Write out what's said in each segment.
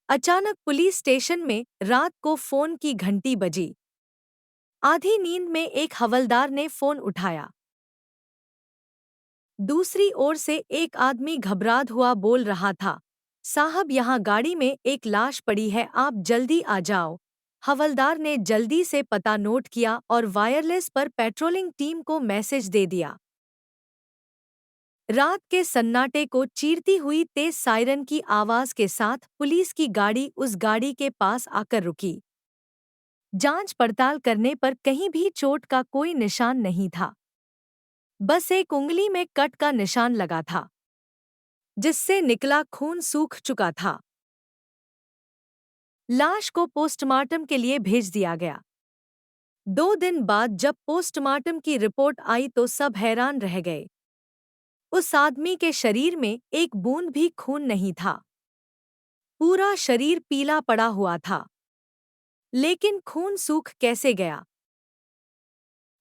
अचानक police station में रात को फोन की घंटी बजी। आधी नींद में एक हवलदार ने फोन उठाया। दूसरी ओर से एक आदमी घबराहट हुआ बोल रहा था, साहब यहाँ गाड़ी में एक लाश पड़ी है, आप जल्दी आ जाओ। हवलदार ने जल्दी से पता नोट किया और वायरलेस पर पेट्रोलिंग टीम को मैसेज दे दिया। रात के सन्नाटे को चीरती हुई तेज सायरन की आवाज के साथ पुलिस की गाड़ी उस गाड़ी के पास आकर रुकी। जांच पड़ताल करने पर कहीं भी चोट का कोई निशान नहीं था। बस एक उंगली में कट का निशान लगा था, जिससे निकला खून सूख चुका था। लाश को पोस्टमार्टम के लिए भेज दिया गया। 2 दिन बाद जब पोस्टमार्टम की रिपोर्ट आई तो सब हैरान रह गए। उस आदमी के शरीर में एक बूंद भी खून नहीं था। पूरा शरीर पीला पड़ा हुआ था। लेकिन खून सूख कैसे गया?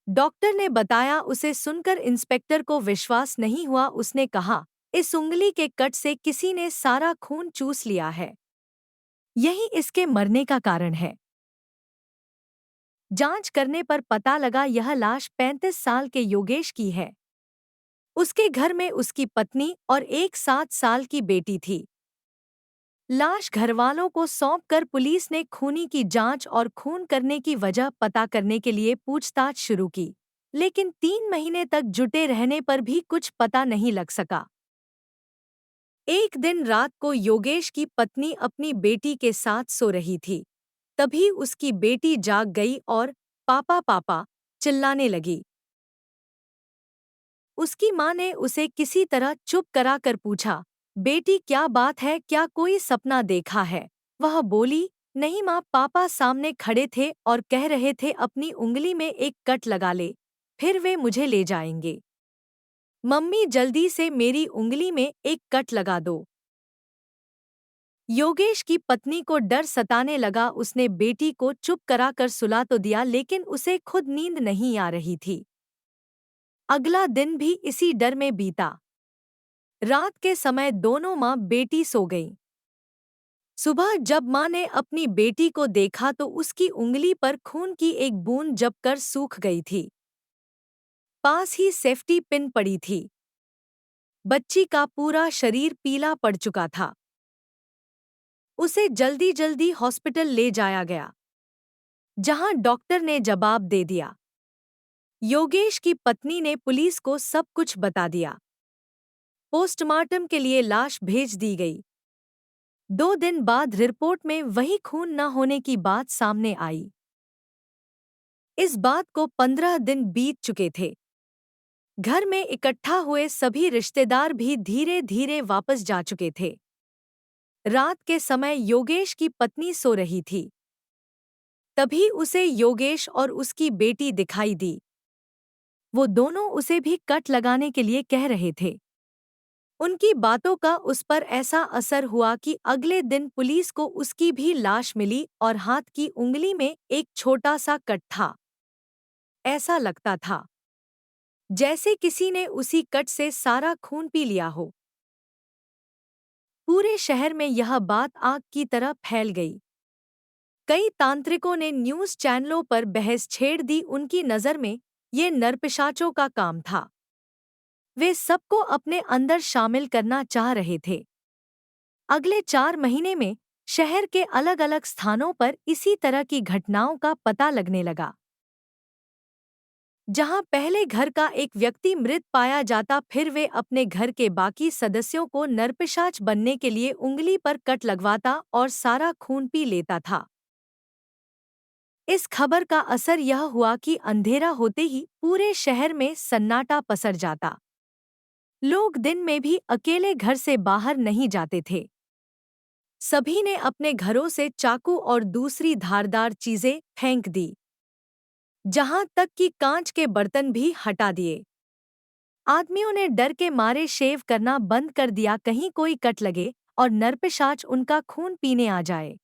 डॉक्टर ने बताया। उसे सुनकर इंस्पेक्टर को विश्वास नहीं हुआ। उसने कहा, इस उंगली के कट से किसी ने सारा खून चूस लिया है। यही इसके मरने का कारण है। जांच करने पर पता लगा यह लाश 35 साल के योगेश की है। उसके घर में उसकी पत्नी और एक 7 साल की बेटी थी। लाश घरवालों को सौंपकर पुलिस ने खूनी की जांच और खून करने की वजह पता करने के लिए पूछताछ शुरू की, लेकिन 3 महीने तक जुटे रहने पर भी कुछ पता नहीं लग सका। एक दिन रात को योगेश की पत्नी अपनी बेटी के साथ सो रही थी। तभी उसकी बेटी जाग गई और पापा पापा चिल्लाने लगी। उसकी माँ ने उसे किसी तरह चुप कराकर पूछा, बेटी क्या बात है, क्या कोई सपना देखा है? वह बोली, नहीं माँ, पापा सामने खड़े थे और कह रहे थे अपनी उंगली में एक कट लगा ले, फिर वे मुझे ले जाएंगे। मम्मी जल्दी से मेरी उंगली में एक कट लगा दो। योगेश की पत्नी को डर सताने लगा। उसने बेटी को चुप कराकर सुला तो दिया, लेकिन उसे खुद नींद नहीं आ रही थी। अगला दिन भी इसी डर में बीता। रात के समय दोनों माँ बेटी सो गईं। सुबह जब माँ ने अपनी बेटी को देखा तो उसकी उंगली पर खून की एक बूंद जमकर सूख गई थी। पास ही सेफ्टी पिन पड़ी थी। बच्ची का पूरा शरीर पीला पड़ चुका था। उसे जल्दी जल्दी हॉस्पिटल ले जाया गया, जहां डॉक्टर ने जवाब दे दिया। योगेश की पत्नी ने पुलिस को सब कुछ बता दिया। पोस्टमार्टम के लिए लाश भेज दी गई। 2 दिन बाद रिपोर्ट में वही खून न होने की बात सामने आई। इस बात को 15 दिन बीत चुके थे। घर में इकट्ठा हुए सभी रिश्तेदार भी धीरे धीरे वापस जा चुके थे। रात के समय योगेश की पत्नी सो रही थी। तभी उसे योगेश और उसकी बेटी दिखाई दी। वो दोनों उसे भी कट लगाने के लिए कह रहे थे। उनकी बातों का उस पर ऐसा असर हुआ कि अगले दिन पुलिस को उसकी भी लाश मिली और हाथ की उंगली में एक छोटा सा कट था। ऐसा लगता था जैसे किसी ने उसी कट से सारा खून पी लिया हो। पूरे शहर में यह बात आग की तरह फैल गई। कई तांत्रिकों ने न्यूज़ चैनलों पर बहस छेड़ दी। उनकी नज़र में ये नरपिशाचों का काम था। वे सबको अपने अंदर शामिल करना चाह रहे थे। अगले 4 महीने में शहर के अलग अलग स्थानों पर इसी तरह की घटनाओं का पता लगने लगा। जहां पहले घर का एक व्यक्ति मृत पाया जाता, फिर वे अपने घर के बाकी सदस्यों को नरपिशाच बनने के लिए उंगली पर कट लगवाता और सारा खून पी लेता था। इस खबर का असर यह हुआ कि अंधेरा होते ही पूरे शहर में सन्नाटा पसर जाता। लोग दिन में भी अकेले घर से बाहर नहीं जाते थे। सभी ने अपने घरों से चाकू और दूसरी धारदार चीजें फेंक दी, जहां तक कि कांच के बर्तन भी हटा दिए। आदमियों ने डर के मारे शेव करना बंद कर दिया, कहीं कोई कट लगे और नरपिशाच उनका खून पीने आ जाए।